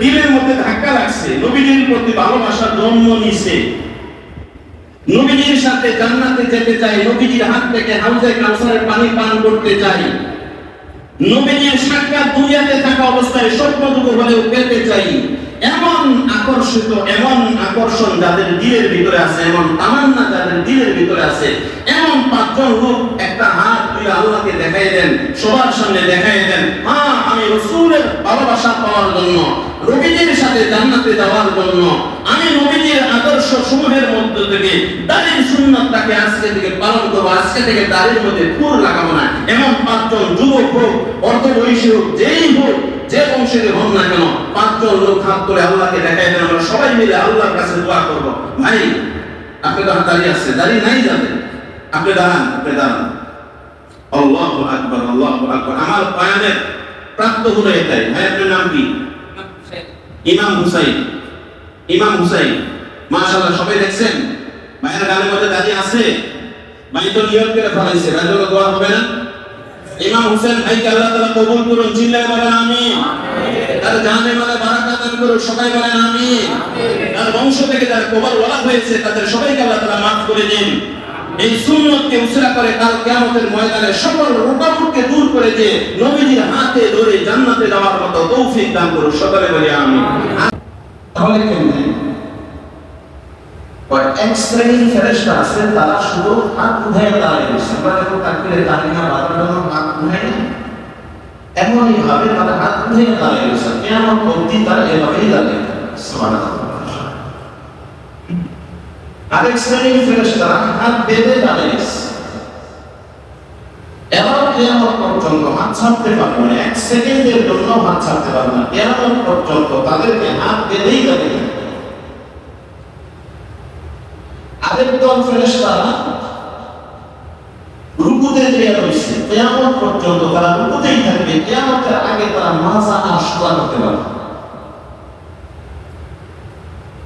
দিলের মধ্যে ধাক্কা লাগছে, নবীজির প্রতি ভালোবাসা জন্ম নিছে, নবীজির সাথে জান্নাতে যেতে চাই, নবীজির হাত থেকে হাউজে কাউসারের পানি পান করতে চাই, নবীজির সাক্ষাৎ দুনিয়াতে থাকা অবস্থায় স্বপ্নটুকু হলেও পেতে চাই। এমন আকর্ষণ যাদের দিলের ভিতরে আছে, এমন তামান্না যাদের দিলের ভিতরে আছে, এমন পাঁচজন লোক একটা হাত তুলে আল্লাহকে দেখাই দেন, সবার সামনে দেখাই দেন, হ্যাঁ আমি রাসূলের ভালোবাসা পাওয়ার জন্য, নবীজির সাথে জান্নাতে যাওয়ার জন্য, আমি নবীজির আদর্শ সমূহের মধ্য থেকে দাড়ির সুন্নাতটাকে আজকে থেকে পালন করব, আজকে থেকে দাড়ির মধ্যে ফুল লাগাবো না। এমন পাঁচজন যুবক হোক, অর্ধবয়সী হোক, যেই হোক, যে বংশের হন না কেন, পাঁচজন লোক হাত করে আল্লাহকে দেখাই দেন, আমরা সবাই মিলে আল্লাহর কাছে দোয়া করব। ভাই আপনি তো দাঁড়িয়ে আছে, দাঁড়িয়ে নাই যাবেন, আপনি দাঁড়ান, আপনি দাঁড়ান। আল্লাহু আকবার, আল্লাহু আকবার। আমার বয়ানের প্রাপ্ত হলো এটাই। ভাই আপনার নাম কি? ইমাম হুসাইন। ইমাম হুসাইন, মাশাআল্লাহ। সবাই দেখছেন ভাইয়ের গালের মধ্যে দাঁড়িয়ে আছে, ভাই তো নিয়ত করে ফেলাইছে, ভাই জন্য দোয়া হবে না? ইমাম হুসেন ভাইকে আল্লাহ তাআলা কবুল করুন, চিল্লায় বলেন আমিন। তার জানে মানে বারাকাত দান করুন, সবাই বলেন আমিন। তার বংশ থেকে যারা কবর ওয়ালা হয়েছে তাদের সবাইকে আল্লাহ তাআলা মাফ করে দিন। এই সুন্নতকে উসরা করে কাল কিয়ামতের ময়দানে সকল রুকাবতকে দূর করে দিয়ে নবীজির হাতে ধরে জান্নাতে যাওয়ার মতো তৌফিক দান করুন, সকলে বলি আমিন। তাহলে কেমনে ওই এক শ্রেণীর ফেরেশতা আছে, তারা শুধু হাত উঠায় দাঁড়িয়ে রয়েছে। আমরা যখন তাকবীরে তাহরিমা বাঁধার জন্য হাত উঠাই, এমনই ভাবে তারা হাত উঠায় দাঁড়িয়ে রয়েছে, কিয়ামত অবধি তারা এভাবেই দাঁড়িয়ে থাকবে। সুবহানাল্লাহ। আরেক শ্রেণীর ফেরেশতারা হাত বেঁধে দাঁড়িয়ে আছে, এবার কিয়ামত পর্যন্ত হাত ছাড়তে পারবে না, এক সেকেন্ডের জন্য হাত ছাড়তে পারবে না, কিয়ামত পর্যন্ত তাদেরকে হাত বেঁধেই দাঁড়িয়ে থাকবে। আরেক দল ফেরেশতারা রুকুতে দাঁড়িয়ে রয়েছে, কিয়ামত পর্যন্ত তারা রুকুতেই থাকবে, কিয়ামতের আগে তারা মাজা আর শোয়া করতে পারবে।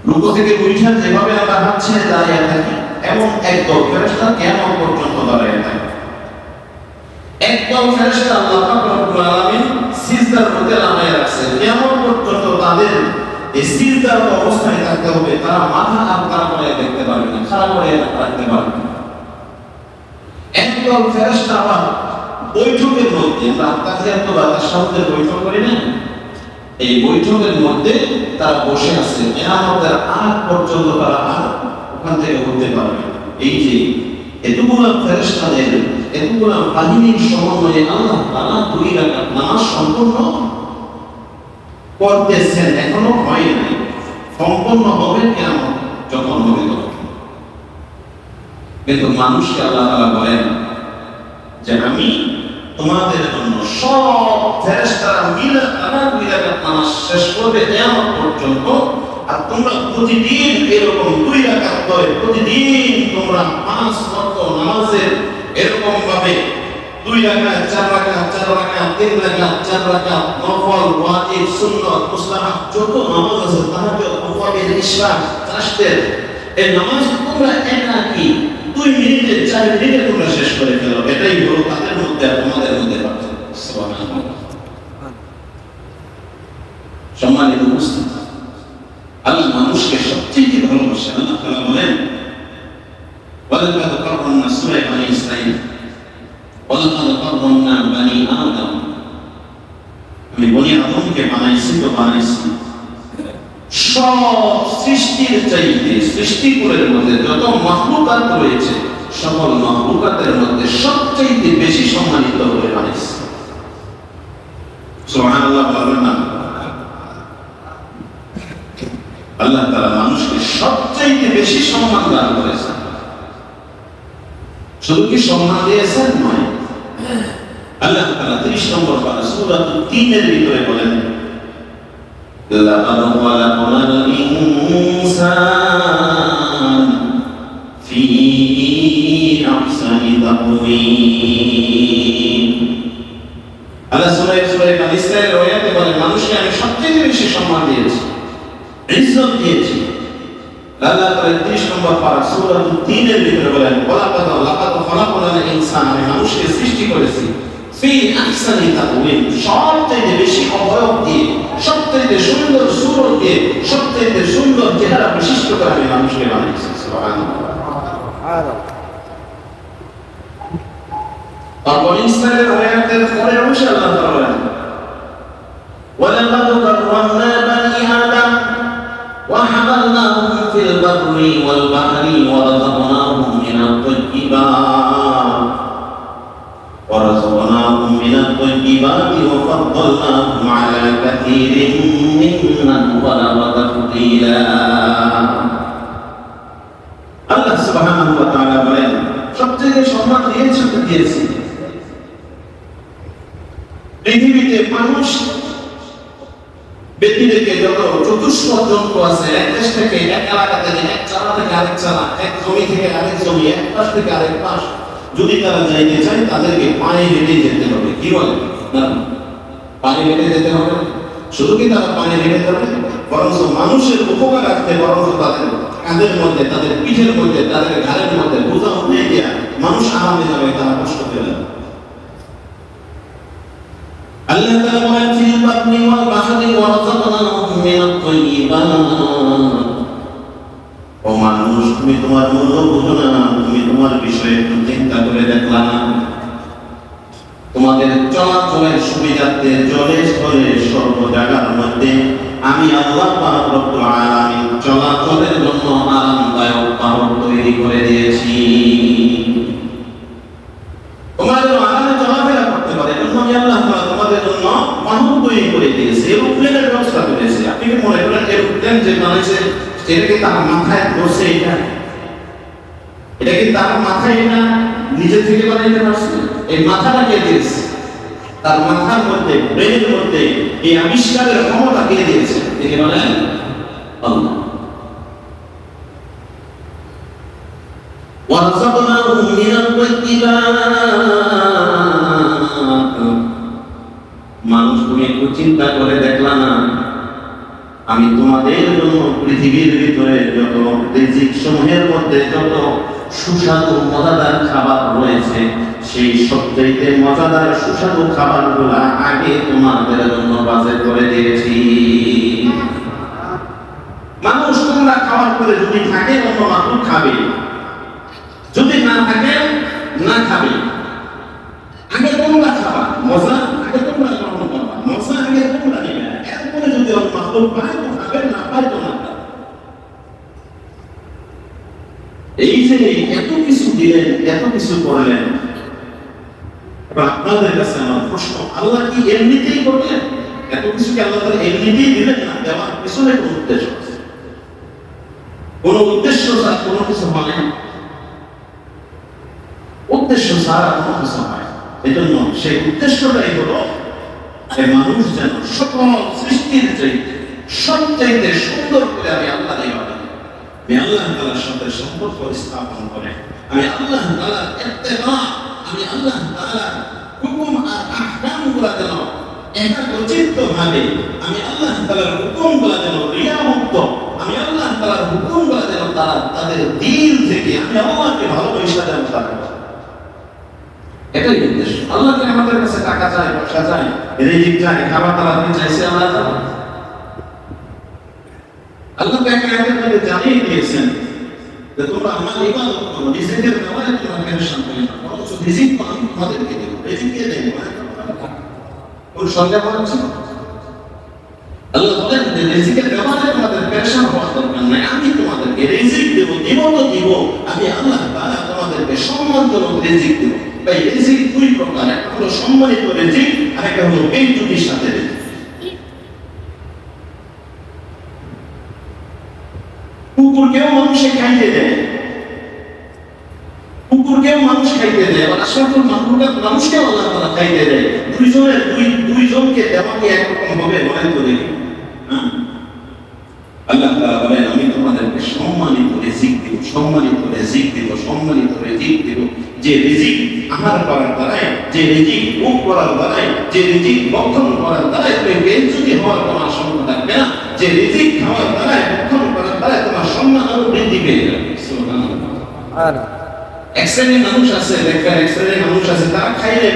রুকু থেকে উঠে যেভাবে আমরা হাত ছেড়ে দাঁড়িয়ে থাকি, এমন এক দল ফেরেশতা কিয়ামত পর্যন্ত দাঁড়িয়ে থাকে। এক দল ফেরেশতা আল্লাহ পাক রব্বুল আলামিন সিজদার মধ্যে নামিয়ে রাখছেন, কিয়ামত পর্যন্ত তাদের এই সিজদার অবস্থায় থাকতে হবে, তারা মাথা আর খাড়া করে দেখতে পারবে না, খাড়া করে রাখতে পারবে না। একদল ফেরেশতা আবার বৈঠকের মধ্যে, তাহিয়াত বা তাশাহুদের বৈঠক করে না, এই বৈঠকের মধ্যে তারা বসে আছে, কিয়ামতের আগ পর্যন্ত তারা আর ওখান থেকে উঠতে পারবে না। এই যে এতগুলো ফেরেশতাদের এতগুলো বাহিনীর সমন্বয়ে আল্লাহ তাআলা দুই রাকাত নামাজ সম্পূর্ণ করতেছেন, এখনো হয় নাই, সম্পূর্ণ হবে কিয়ামত যখন হবে তখন। কিন্তু মানুষকে আল্লাহ তাআলা বলেন যে আমি তোমাদের জন্য সব ফেরেশতারা মিলে তারা দুই রাকাত নামাজ শেষ করবে কিয়ামত পর্যন্ত, আর তোমরা প্রতিদিন এরকম দুই রাকাত করে প্রতিদিন তোমরা 5 ওয়াক্ত নামাজের এরকম ভাবে 2 রাকাত 4 রাকাত 4 রাকাত 3 রাকাত 4 রাকাত নফল ওয়াজিব সুন্নাত মুস্তাহাব যত নামাজ আছে, তাহাজ্জুদ আওয়াবিল ইশরাক তাশদের, এই নামাজ তোমরা একই 2 মিনিটে 4 মিনিটে তোমরা শেষ করে ফেলো। এটাই হলো তাদের মধ্যে আর তোমাদের মধ্যে পার্থক্য। সুবহানাল্লাহ। সম্মানিত মুসলিম, আল্লাহ মানুষকে সবচেয়ে ভালোবাসেন। আল্লাহ তাআলা বলেন ওয়ালাকাদ কাররামনা সূরা বনী ইসরাঈল, ওয়ালাকাদ কাররামনা বনী আদম, আমি বনী আদমকে বানাইছি তো বানাইছি সব সৃষ্টির চাইতে, সৃষ্টিকুলের মধ্যে যত মাখলুকাত রয়েছে সকল মাখলুকাতের মধ্যে সবচেয়ে বেশি সম্মানিত করে বানাইছি। সুবহানাল্লাহ বলবেন না? আল্লাহ তাআলা মানুষকে সবচেয়ে বেশি সম্মান দান করেছেন। শুধু কি সম্মান দিয়েছেন নয়, আল্লাহ তাআলা 30 নম্বর পারা সূরা 3 এর ভিতরে বলেন লাকাদ খালাকনাল ইনসান ফি আহসানি তাকওয়িম। আল্লাহ সূরা বনী ইসরাঈল আয়াতে বলেন মানুষকে আমি সবচেয়ে বেশি সম্মান দিয়েছি, ইজ্জত দিয়েছি। আল্লাহ তাআলা 30 নম্বর পারা সূরা 3 এর ভিতরে বলেন লাকাদ খালাকনাল ইনসান, আমি মানুষকে সৃষ্টি করেছি ফি আহসানি তাকওয়িম, সবচেয়ে বেশি অবয়ব দিয়ে, সবচেয়ে সুন্দর দিয়ে সবচেয়ে সুন্দর চেহারা বিশিষ্ট করে আমি মানুষকে বানিয়েছি। সুবহানাল্লাহ। তারপর ইসরায়েলের আয়াতের পরের অংশে আল্লাহ তাআলা বলেন ওয়ালাকাদ কাররামনা বানি আদম ওয়া হামালনাহুম ফিল বাররি ওয়াল বাহরি ওয়া রাযাকনাহুম মিনাত তাইয়্যিবাত ورزقناهم من الطيبات وفضلناهم على كثير ممن خلق تفضيلا আল্লাহ সুবহানাহু ওয়া তাআলা বলেন সবচেয়ে সম্মান দিয়েছি পৃথিবীতে মানুষ ব্যক্তিদেরকে যত চতুষ্পদ জন্তু আছে এক দেশ থেকে এক এলাকা থেকে এক চালা থেকে আরেক চালা এক জমি থেকে আরেক জমি এক পাশ থেকে আরেক পাশ যদি তারা যাইতে চায় তাদেরকে পায়ে হেঁটে যেতে হবে। কি বলে না পায়ে হেঁটে যেতে হবে? শুধু কি তারা পায়ে হেঁটে যাবে? বরং মানুষের উপকার রাখতে বরং তাদের কাঁধের মধ্যে তাদের পিঠের মধ্যে তাদের ঘাড়ের মধ্যে বোঝা উঠে গিয়া মানুষ আরামে যাবে, তারা কষ্ট পেয়ে যাবে। আল্লাহ তাআলা বলেন ফিল বাররি ওয়াল বাহরি ওয়া রাযাকনাহুম মিনাত তাইয়্যিবাত। ও মানুষ, তুমি তোমার মূল্য বুঝো না, তুমি তোমার বিষয়ে একটু চিন্তা করে দেখলা না? তোমাদের চলাচলের সুবিধার্থে জলে স্থলে সর্ব জায়গার মধ্যে আমি আল্লাহ পাক রব্বুল আলামিন চলাচলের জন্য আরামদায়ক পাহাড় তৈরি করে দিয়েছি। তোমাদের আরামে চলাফেরা করতে পারে এজন্য আমি আল্লাহ তাআলা তোমাদের জন্য পাহাড় তৈরি করে দিয়েছি, এরোপ্লেনের ব্যবস্থা করেছি। আপনি কি মনে করেন এরোপ্লেন যে বানাইছে এটা কি তার মাথায় বসে? এটা কি তার মাথায় না নিজে থেকে বানাইতে পারছে? এই মাথাটা কে দিয়েছে? তার মাথার মধ্যে ব্রেনের মধ্যে এই আবিষ্কারের ক্ষমতা কে দিয়েছে? একে বলেন আল্লাহ। ওয়ারযাকনাহুম মিনাত তাইয়্যিবাত। মানুষ, তুমি একটু চিন্তা করে দেখলা না আমি তোমাদের জন্য পৃথিবীর ভিতরে যত রিজিক সমূহের মধ্যে যত সুস্বাদু মজাদার খাবার রয়েছে সেই সবচেয়ে মজাদার সুস্বাদু খাবারগুলো আগে তোমাদের জন্য বাজেট করে দিয়েছি। মানুষ তোমরা খাওয়ার পরে যদি থাকে অন্য মানুষ খাবে, যদি না থাকে না খাবে। আগে তোমরা খাবা মজা, আগে তোমরা গ্রহণ করবা মজা, আগে তোমরা নেবে। এরপরে যদি অন্য মানুষ পায় তো খাবে, না পায় তো না। এই যে এত কিছু দিলেন, এত কিছু করলেন, আপনাদের কাছে আমার প্রশ্ন, আল্লাহ কি এমনিতেই করলেন? এত কিছু কি আল্লাহ তাআলা এমনিতেই দিলেন না? দেওয়ার পিছনে কোনো উদ্দেশ্য আছে। কোনো উদ্দেশ্য ছাড়া কোনো কিছু হয় না। উদ্দেশ্য ছাড়া কোনো কিছু হয়। এজন্য সেই উদ্দেশ্যটাই হলো মানুষ যেন সকল সৃষ্টির চাইতে সবচাইতে সুন্দর করে আমি আল্লাহ আমি আল্লাহ তাআলার সাথে সম্পর্ক স্থাপন করে আমি আল্লাহ তাআলার ইত্তেবা, আমি আল্লাহ তাআলার হুকুম আর আহকামগুলো যেন একাগ্রচিত্তভাবে আমি আল্লাহ তাআলার হুকুমগুলো যেন রিয়ামুক্ত, আমি আল্লাহ তাআলার হুকুমগুলো যেন তারা তাদের দিল থেকে আমি আল্লাহকে ভালোবাসা যেন তারা, এটাই উদ্দেশ্য। আল্লাহকে আমাদের কাছে টাকা চাই, পয়সা চাই, রিজিক চাই, খাবার তালাতে চাইছে আল্লাহ তাআলা। আল্লাহ তাআলা আমাদের মধ্যে জানিয়ে দিয়েছেন যে তোমরা আমার ইবাদত করো, রিজিকের ব্যাপারে তোমরা টেনশন করো না, অথচ রিজিক তো আমি তোমাদেরকে দেব। রিজিক কে দেবে? কোন সন্দেহ আছে? আল্লাহ বলেন যে রিজিকের ব্যাপারে তোমাদের টেনশন হওয়ার দরকার নাই, আমি তোমাদেরকে রিজিক দেব, দিব তো দিব, আমি আল্লাহ তাআলা তোমাদেরকে সম্মানজনক রিজিক দেব। ভাই রিজিক দুই প্রকার, একটা হলো সম্মানিত রিজিক আর একটা হলো বেইজ্জতির সাথে রিজিক। কুকুরকেও মানুষে খাইতে দেয়, কুকুরকেও মানুষ খাইতে দেয়, আর আসল মানুষকেও আল্লাহ তাআলা খাইতে দেয়। দুইজনকে দেওয়া কি একরকম হবে? বলেন তো দেখি। আল্লাহ তাআলা বলেন আমি তোমাদেরকে সম্মানিত রিজিক দেব, সম্মানিত রিজিক দেব, সম্মানিত রিজিক দেব। যে রিজিক আহার করার দ্বারাই, যে রিজিক ভোগ করার দ্বারাই, যে রিজিক ভক্ষণ করার দ্বারাই তুমি বেইজ্জতি হওয়ার কোনো আশঙ্কা থাকবে না, যে রিজিক খাওয়ার দ্বারাই, ভক্ষণ করার দ্বারাই তোমার সম্মান আরো বৃদ্ধি পেয়ে যাবে। সুবহানাল্লাহ। এক শ্রেণীর মানুষ আছে, দেখবেন এক শ্রেণীর মানুষ আছে তারা খাইলে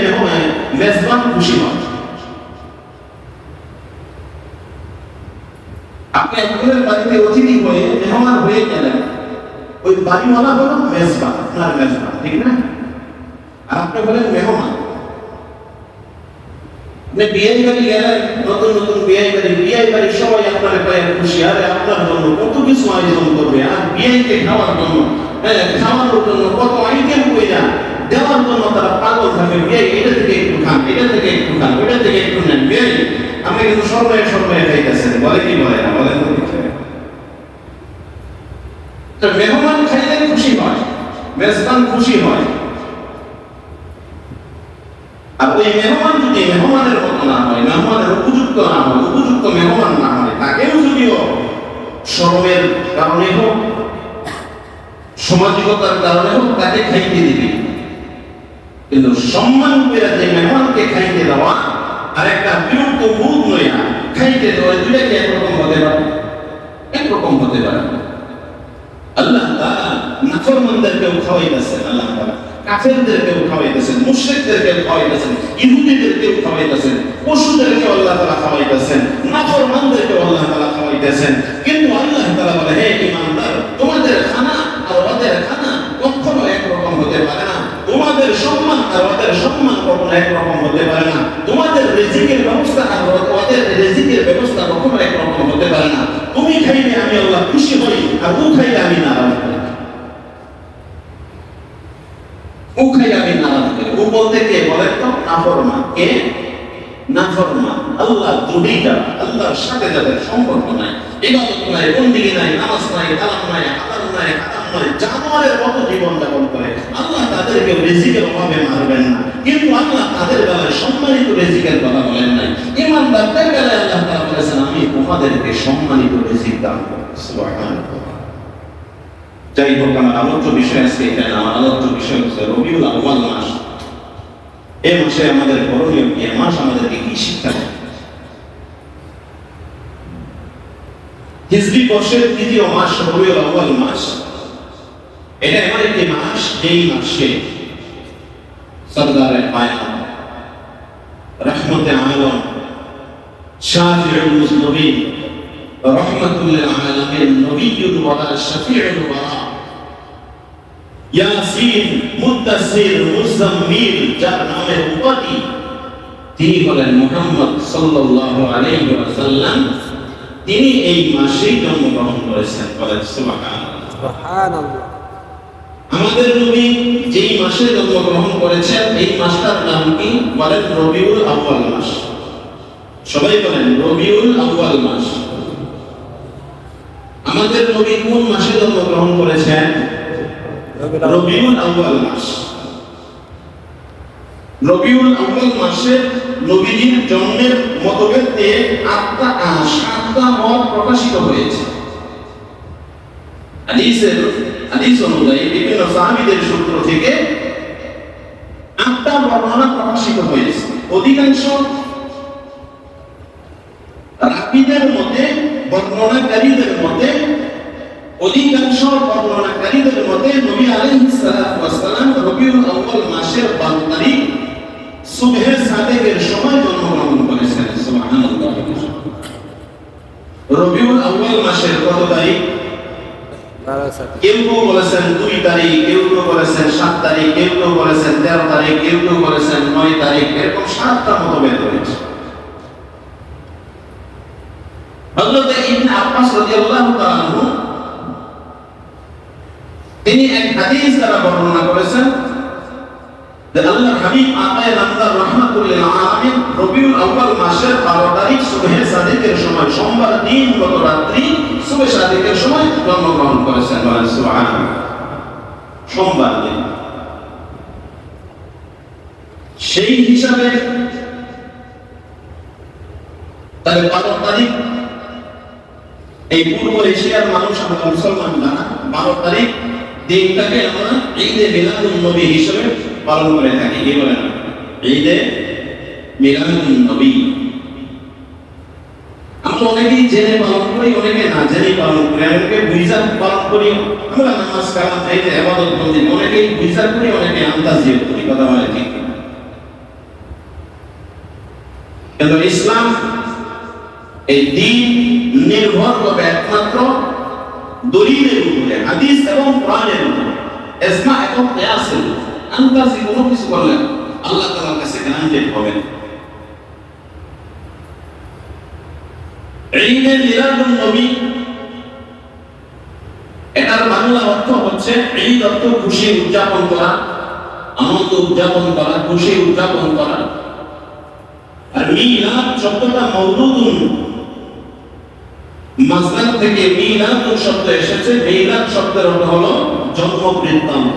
মেজবান খুশি হয়। আপনি একজনের বাড়িতে অতিথি হয়ে মেহমান হয়ে গেলেন, ওই বাড়িওয়ালা হলো মেজবান, আপনার মেজবান, ঠিক না? আর আপনি বলেন মেহমান। বিয়ে বাড়ি গেলেন, নতুন নতুন বিয়ে বাড়ি সবাই আপনার পায়ে খুশি, আরে আপনার জন্য কত কিছু আয়োজন করবে, আর বিয়েকে খাওয়ার জন্য, খাওয়ানোর জন্য কত আইটেম কইরা দেওয়ার জন্য তারা পাগল থাকে। বিয়ে এটা থেকে একটু খান, এটা থেকে একটু খান, ওইটা থেকে একটু নেন। বিয়ে আপনি কিন্তু সর্বয়ে খাইতেছেন, বলে কি বলে না বলেন? তো মেহমান খাইলে খুশি হয়, মেজবান খুশি হয়। আর ওই মেহমান যদি মেহমানের মতো না হয়, মেহমানের উপযুক্ত না হয়, উপযুক্ত মেহমান না হয়, তাকেও যদিও শরমের কারণে হোক, সামাজিকতার কারণে হোক, তাকে খাইতে দিবে। কিন্তু সম্মান করে যে মেহমানকে খাইতে দেওয়া আর একটা বিরক্ত বোধ নয়া খাইতে দেওয়া, দুইটাকে একরকম হতে পারে? একরকম হতে পারে। আল্লাহ তাআলা নাফরমানদেরকেও খাওয়াইতেছেন, আল্লাহ তাআলা কাফেরদেরকেও খাওয়াইতেছেন, মুশরিকদেরকেও খাওয়াইতেছেন, ইহুদিদেরকেও খাওয়াইতেছেন, পশুদেরকেও আল্লাহ তাআলা খাওয়াইতেছেন, নাফরমানদেরকেও আল্লাহ তাআলা খাওয়াইতেছেন। কিন্তু আল্লাহ তাআলা বলে, হে ঈমানদার, তোমাদের খানা আর ওদের খানা কখনো একরকম হতে পারে না। তোমাদের সম্মান আর ওদের সম্মান কখনো একরকম হতে পারে না। তোমাদের রিজিকের ব্যবস্থা আর ওদের রিজিকের ব্যবস্থা কখনো একরকম হতে পারে না। তুমি খাইলে আমি আল্লাহ খুশি হই, আর ও খাইলে আমি নারাজ হই। ও খাইলে আমি নারাজ হই। ও বলতে কে বলেন তো? নাফরমান। কে? নাফরমান। আল্লাহ দ্রোহীরা, আল্লাহর সাথে যাদের সম্পর্ক নাই, ইবাদত নাই, বন্দেগী নাই, নামাজ নাই, কালাম নাই, হালাল নাই, হারাম নাই, জানোয়ারের মতো জীবন যাপন করে, আল্লাহ তাদেরকে রিজিকের অভাবে মারবেন না। কিন্তু আল্লাহ তাদের বেলায় সম্মানিত রিজিকের কথা বলেন নাই। ঈমানদারদের বেলায় আল্লাহ তাআলা বলেছেন, আমি তোমাদেরকে সম্মানিত রিজিক দান করব। সুবহানাল্লাহ। যাই হোক, আমার আলোচ্য বিষয় আজকে এটা না। আমার আলোচ্য বিষয় হচ্ছে রবিউল আউয়াল মাস। এই মাসে আমাদের করণীয় কি? এই মাস আমাদেরকে কি শিক্ষা দেয়? হিজরি বর্ষের তৃতীয় মাস রবিউল আউয়াল মাস। এটা এমন একটি মাস যেই মাসে সরদারে কায়নাত, রহমতে আলম, শাফিউল মুজনবিন, রহমাতুল লিল আলামিন, নবিয়্যুল ওয়ারা, শাফিউল ওয়ারা, ইয়াসিন, মুদ্দাসির, মুজাম্মিল, যার নামের উপাধি তিনি হলেন মুহাম্মদ সাল্লাল্লাহু আলাইহি ওয়াসাল্লাম। তিনি এই মাসেই জন্মগ্রহণ করেছেন। বলেন সুবহানাল্লাহ। সুবহানাল্লাহ। আমাদের নবী যেই মাসে জন্মগ্রহণ করেছেন, এই মাসটার নাম কি? বলেন রবিউল আউয়াল মাস। সবাই বলেন রবিউল আউয়াল মাস। আমাদের নবী কোন মাসে জন্মগ্রহণ করেছেন? রবিউল আউয়াল মাস। রবিউল আউয়াল মাসে নবীজির জন্মের মতভেদ নিয়ে 7টা মত প্রকাশিত হয়েছে। হাদিস অনুযায়ী বিভিন্ন সাহাবীদের সূত্র থেকে 8টা বর্ণনা প্রকাশিত হয়েছে। অধিকাংশ রাবীদের মতে, বর্ণনাকারীদের মতে, অধিকাংশ বর্ণনাকারীদের মতে নবী আলাইহিস সালাতু ওয়াস সালাম রবিউল আউয়াল মাসের 12 তারিখ সুবহে সাদেকের সময় জন্মগ্রহণ করেছেন। সুবহানাল্লাহ। রবিউল আউয়াল মাসের কত তারিখ? কেউ বলেছেন 2 তারিখ, কেউ বলেছেন 7 তারিখ, কেউ বলেছেন 13 তারিখ, কেউ বলেছেন 9 তারিখ, এরকম 7টা মতভেদ রয়েছে। হযরত ইবনে আব্বাস রাদিয়াল্লাহু তাআলা আনহু তিনি এক হাদিস দ্বারা বর্ণনা করেছেন যে আল্লাহর হাবিব আতায়ে নামদার রাহমাতুল লিল আলামিন রবিউল আউয়াল মাসের 12 তারিখ সুবহে সাদেকের সময়, সোমবার দিন গত রাত্রি সুবহে সাদেকের সময় জন্মগ্রহণ করেছেন। বলেন সুবহানাল্লাহ। সোমবার দিন। সেই হিসাবে তাহলে 12 তারিখ এই পূর্ব এশিয়ার মানুষ, আমরা মুসলমান না, 12 তারিখ দিনটাকে আমরা ঈদে মিলাদুন নবী হিসেবে পালন করে থাকি। কি বলেন? ঈদে মিলাদুন নবী। আমরা অনেকেই জেনে পালন করি, অনেকে না জেনে পালন করি, অনেকে বুঝা পালন করি। আমরা নামাজ কালাম এই যে ইবাদত বন্দেগী অনেকেই বুঝা করি, অনেকে আন্দাজিয়ে করি। কথা বলে ঠিক। কিন্তু ইসলাম এই দিন নির্ভর করবে একমাত্র দলিলের উপরে, হাদিস এবং কোরআনের উপরে, ইজমা এবং কিয়াসের উপরে। আন্দাজি কোনো কিছু করলে আল্লাহ তাআলার কাছে গ্রান্টেড হবে না। ঈদে মিলাদুন নবী, এটার বাংলা অর্থ হচ্ছে, ঈদ অর্থ খুশি উদযাপন করা, আনন্দ উদযাপন করা, খুশি উদযাপন করা। আর মিলাদ শব্দটা মাউলুদুন, মাসদার থেকে মিলাদুন শব্দ এসেছে। মিলাদ শব্দের অর্থ হলো জন্ম বৃত্তান্ত।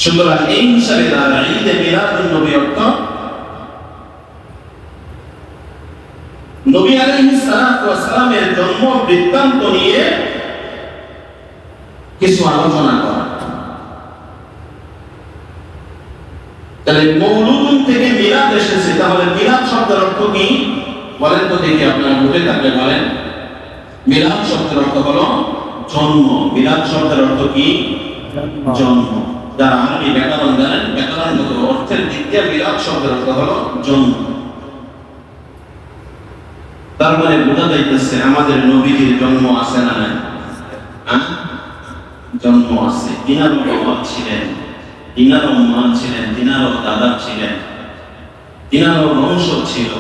সুতরাং এই হিসাবে ঈদে মিলাদুন নবী অর্থ নবী আলাইহিস সালাতু ওয়াস সালামের জন্ম বৃত্তান্ত নিয়ে কিছু আলোচনা করা। তাহলে মৌলুদুন থেকে মিলাদ এসেছে, তাহলে মিলাদ শব্দের অর্থ কি বলেন তো দেখি, আপনারা ভুলে থাকলে বলেন। মিলাদ শব্দের অর্থ হলো জন্ম। মিলাদ শব্দের অর্থ কি? জন্ম। যারা আরবি ব্যাকরণ জানেন, ব্যাকরণগত অর্থের দিক দিয়ে মিলাদ শব্দের অর্থ হলো জন্ম। তার মানে বোঝা যাইতেছে আমাদের নবীজির জন্ম আছে না নাই? জন্ম আছে। তিনারও বাবা ছিলেন, তিনারও মা ছিলেন, তিনারও দাদা ছিলেন, তিনারও বংশ ছিল,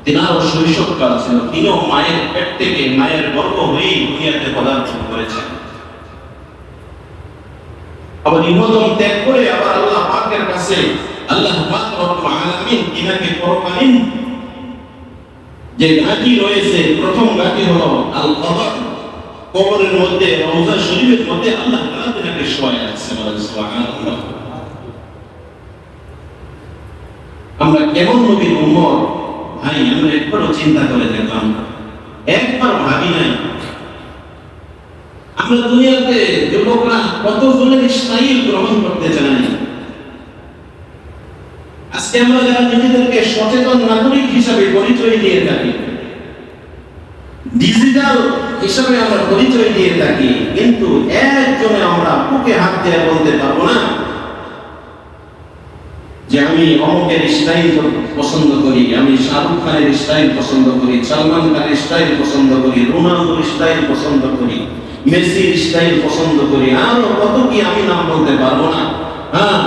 তিনারও শৈশবকাল ছিল। তিনিও মায়ের পেট থেকে, মায়ের গর্ভ হয়েই দুনিয়াতে পদার্পণ করেছেন। আবার ইহজম ত্যাগ করে আবার আল্লাহ পাকের কাছে আল্লাহ পাক রব্বুল আলামিন তিনাকে পরকালীন যে ঘাঁটি রয়েছে, প্রথম ঘাঁটি হলো আল কবর। কবরের মধ্যে, রওজা শরীফের মধ্যে আল্লাহ তাআলা তিনাকে শোয়ায় রাখছে। সুবহানাল্লাহ। আমরা কেমন নবীর উম্মত ভাই, আমরা একবারও চিন্তা করে দেখলাম না, একবার ভাবি নাই। আমরা দুনিয়াতে যুবকরা কতজনের স্টাইল গ্রহণ করতে জানি। আজকে আমরা যারা নিজেদেরকে সচেতন নাগরিক হিসাবে পরিচয় দিয়ে থাকি, ডিজিটাল হিসাবে আমরা পরিচয় দিয়ে থাকি, কিন্তু একজনে আমরা বুকে হাত দিয়ে বলতে পারবো না যে আমি অমুকের স্টাইল পছন্দ করি, আমি শাহরুখ খানের স্টাইল পছন্দ করি, সালমান খানের স্টাইল পছন্দ করি, রোনালদোর স্টাইল পছন্দ করি, মেসির স্টাইল পছন্দ করি, আরো কত কি আমি নাম বলতে পারবো না। হ্যাঁ,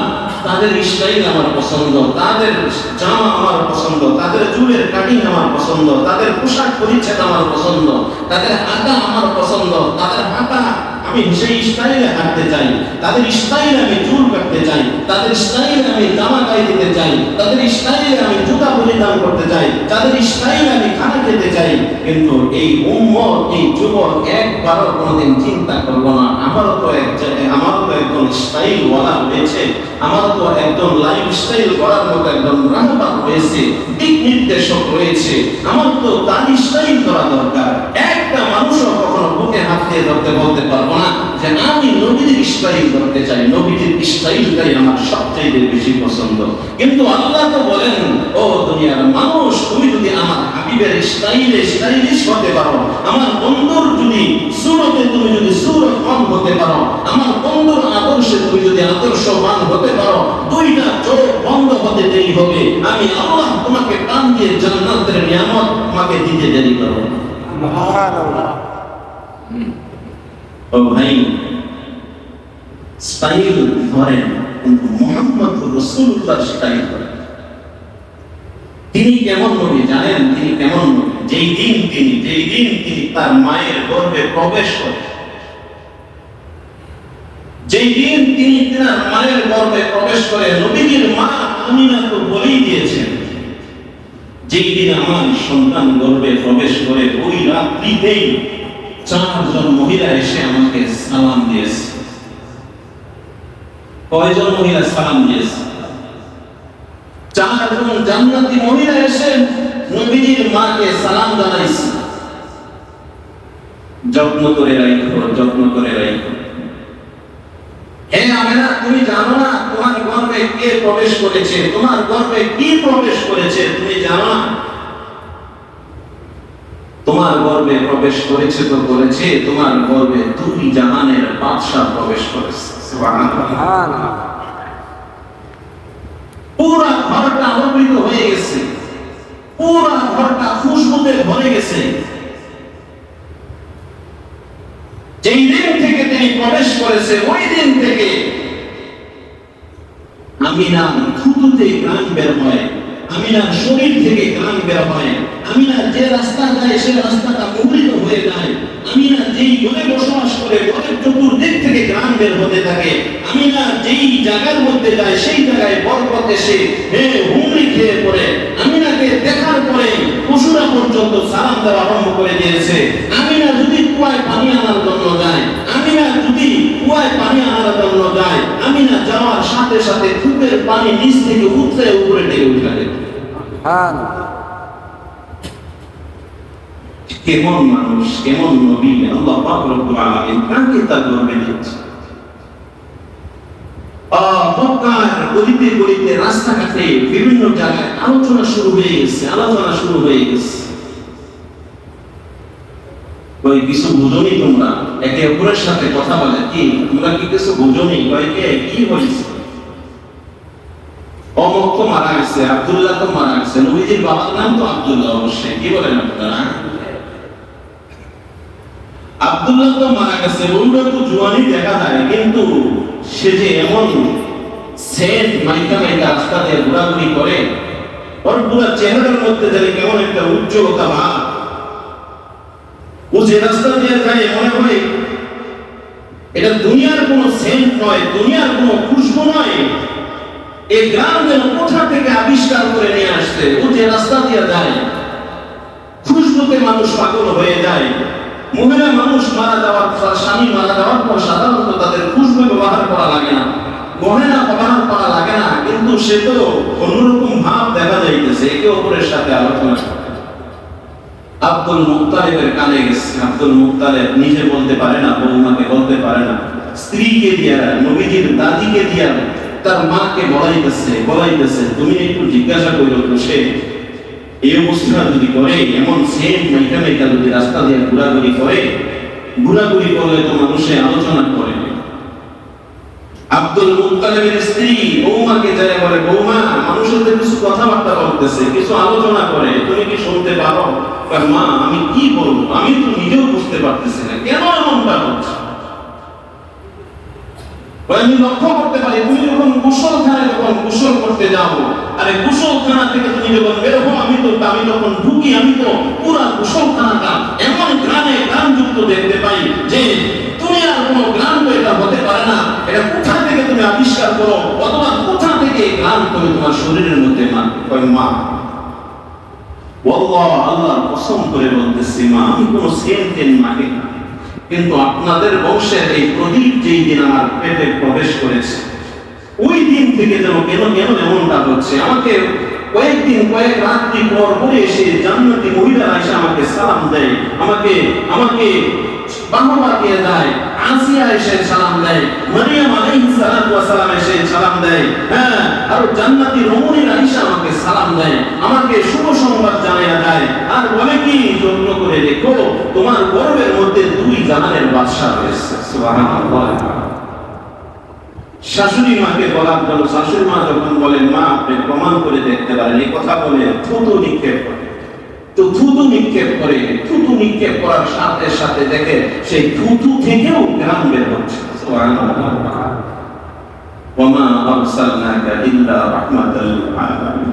তাদের স্টাইল আমার পছন্দ, তাদের জামা আমার পছন্দ, তাদের চুলের কাটিং আমার পছন্দ, তাদের পোশাক পরিচ্ছদ আমার পছন্দ, তাদের হাঁটা আমার পছন্দ, তাদের হাঁটা আমি সেই স্টাইলে হাঁটতে চাই, তাদের স্টাইলে আমি চুল কাটতে চাই, তাদের স্টাইলে আমি জামা গায়ে দিতে চাই, তাদের স্টাইলে আমি জুতা পরিধান করতে চাই, তাদের স্টাইলে আমি খানা খেতে চাই। কিন্তু এই উম্মত, এই যুবক একবারও কোনোদিন চিন্তা করবো না আমারও তো একজন স্টাইল ওয়ালা রয়েছে, আমারও তো একজন লাইফ স্টাইল করার মতো একজন রাহবার রয়েছে, দিক নির্দেশক রয়েছে, আমার তো তার স্টাইল করা দরকার। একটা মানুষও কখনো বুকে হাত দিয়ে ধরতে বলতে পারবো না যে আমি নবীর স্টাইল করতে চাই, নবীর স্টাইলটাই আমার সবচেয়ে বেশি পছন্দ। কিন্তু আল্লাহ তো বলেন, ও দুনিয়ার মানুষ, তুমি যদি আমার হাবিবের স্টাইলে স্টাইলিশ হতে পারো, আমার বন্ধুর যদি সুরতে তুমি যদি সুরতমান হতে পারো, আমার বন্ধুর আদর্শে তুমি যদি আদর্শবান হতে পারো, দুইটা চোখ বন্ধ হতে দেরি হবে, আমি আল্লাহ তোমাকে প্রাণ দিয়ে জান্নাতের নিয়ামত তোমাকে দিতে দেরি করব না। সুবহানাল্লাহ। ও ভাই, স্টাইল ধরেন কিন্তু মুহাম্মদ রাসূলুল্লাহ স্টাইল ধরেন। তিনি কেমন নবী জানেন? তিনি কেমন নবী? যেই দিন তিনি তার মায়ের গর্ভে প্রবেশ করেন, যেই দিন তিনি তার মায়ের গর্ভে প্রবেশ করেন, নবীজির মা আমিনা তো বলেই দিয়েছেন, যেই দিন আমার সন্তান গর্ভে প্রবেশ করে ওই রাত্রিতেই 4 জন মহিলা এসে আমাকে সালাম দিয়েছে। কয়জন মহিলা সালাম দিয়েছে? 4 জন জান্নাতি মহিলা এসে নবীজির মাকে সালাম জানাইছে। যত্ন করে রাখো, যত্ন করে রাখো। হে আমেনা, তুমি জানো না তোমার গর্ভে কে প্রবেশ করেছে, তোমার গর্ভে কি প্রবেশ করেছে তুমি জানো না? তোমার গর্ভে প্রবেশ করেছে তো করেছে, তোমার গর্ভে 2 জাহানের বাদশা প্রবেশ করেছে। সুবহানাল্লাহ। পুরো ঘরটা আলোকিত হয়ে গেছে। পুরো ঘরটা খুশবুতে ভরে গেছে। যেই দিন থেকে তিনি প্রবেশ করেছে ওই দিন থেকে আমিনার থুতুতে ঘ্রাণ বের হয়, আমিনার শরীর থেকে ঘ্রাণ বের হয়, আমিনার যে রাস্তা যায় সে রাস্তাটা মুখরিত হয়ে যায়, আমিনা যেই ঘরে বসবাস করে ঘরের চতুর্দিক থেকে ঘ্রাণ বের হতে থাকে, আমিনা যেই জায়গার মধ্যে যায় সেই জায়গায় বরকত এসে হুমড়ি খেয়ে পড়ে। আমিনাকে দেখার পরে পশুরা পর্যন্ত সালাম দেওয়া আরম্ভ করে দিয়েছে। আমিনা যদি কুয়ায় পানি আনার জন্য যায়, আমিনা যদি কুয়ায় পানি আনার জন্য যায়, আমিনা যাওয়ার সাথে সাথে কূপের পানি নিচ থেকে উঠতে উপরে টেকে উঠে। কেমন মানুষ, কেমন নবী আল্লাহ পাক রব্বুল আলামিন কাকে তার গর্বে দিয়েছে। মক্কার গলিতে গলিতে রাস্তাঘাটে বিভিন্ন জায়গায় আলোচনা শুরু হয়ে গেছে, আলোচনা শুরু হয়ে গেছে। ওই কিছু বুঝনি তোমরা, একে অপরের সাথে কথা বলে, কি তোমরা কি কিছু বুঝনি? কয়েকে কি হয়েছে? অমুক তো মারা গেছে, আব্দুল্লাহ তো মারা গেছে, নবীজির বাবার নাম তো আব্দুল্লাহ, অবশ্যই কি বলেন আপনারা? আব্দুল্লাহ তো মারা গেছে, ওইটা তো জোয়ানি দেখা যায়, কিন্তু সে যে এমন সেন্ট মাইকা মাইকা রাস্তা দিয়ে ঘোরাঘুরি করে, ওর পুরো চেহারার মধ্যে জানি কেমন একটা উজ্জ্বলতা ভাব। ও যে রাস্তা দিয়ে যায় মনে হয় এটা দুনিয়ার কোনো সেন্ট নয়, দুনিয়ার কোনো খুশবু নয়, এই গ্রাম যেন কোথা থেকে আবিষ্কার করে নিয়ে আসছে। ও যে রাস্তা দিয়ে যায় খুশবুতে মানুষ পাগল হয়ে যায়। মহিলা মানুষ মারা যাওয়ার পর, স্বামী মারা যাওয়ার পর সাধারণত তাদের খুশবু ব্যবহার করা লাগে না, গহনা ব্যবহার করা লাগে না, কিন্তু সে তো অন্যরকম ভাব দেখা যাইতেছে একে অপরের সাথে আলোচনা। আব্দুল মুত্তালিবের কানে গেছে। আব্দুল মুত্তালিব নিজে বলতে পারে না, বৌমাকে বলতে পারে না, স্ত্রীকে দিয়া, নবীজির দাদিকে দিয়া তার মাকে বলাইতেছে তুমি একটু জিজ্ঞাসা করো তো সে এই অবস্থা যদি করে, এমন সেম মাইকা মাইকা যদি রাস্তা দিয়ে ঘোরাঘুরি করে, ঘোরাঘুরি করলে তো মানুষে আলোচনা করে। আব্দুল মুত্তালিবের স্ত্রী বৌমাকে যায় বলে, বৌমা মানুষের কিছু কথাবার্তা বলতেছে, কিছু আলোচনা করে, তুমি কি শুনতে পারো? মা আমি কি বলবো, আমি তো নিজেও বুঝতে পারতেছি না কেন এমনটা হচ্ছে। আমি লক্ষ্য করতে পারি তুমি যখন গোসলখানায় যখন গোসল করতে যাও, আরে গোসলখানা থেকে তুমি যখন বের হও, আমি যখন ঢুকি আমি তো পুরা গোসলখানাটা এমন গ্রামযুক্ত দেখতে পাই যে তুমি আর কোনো গ্রাম তো এটা হতে পারে না। এটা কোথা থেকে তুমি আবিষ্কার করো, অথবা কোথা থেকে গ্রাম তুমি তোমার শরীরের মধ্যে মা আল্লাহর কসম করে বলতেছি মা আমি কোনো সেন্টেন মানি না, কিন্তু আপনাদের বংশের এই প্রদীপ যেই দিন আমার পেটে প্রবেশ করেছে ওই দিন থেকে যেন কেন এমনটা হচ্ছে। আমাকে কয়েক রাত্রি পর পরে এসে জান্নাতি মহিলারা এসে আমাকে সালাম দেয়, আমাকে বাহবা দিয়ে দেয়, আসিয়া এসে সালাম দেয়, মারিয়াম আলাইহিস সালাতু ওয়াস সালাম এসে সালাম দেয়, হ্যাঁ, আর জান্নাতি রমণীরা এসে আমাকে সালাম দেয়, আমাকে শুভ সংবাদ জানায়া দেয়, আর বলে কি যত্ন করে দেখো তোমার গর্ভের মধ্যে 2 জাহানের বাদশা রয়েছে। সুবহানাল্লাহ। শাশুড়ি মাকে বলার জন্য শাশুড়ি মা যখন বলেন মা আপনি প্রমাণ করে দেখতে পারেন, এই কথা বলে থুতু নিক্ষেপ করে, তো থুতু নিক্ষেপ করার সাথে সাথে দেখে সেই থুতু থেকেও গ্রাম বের হচ্ছে। সুবহানাল্লাহ। ওয়ামা আরসালনাকা ইল্লা রাহমাতাল লিল আলামিন।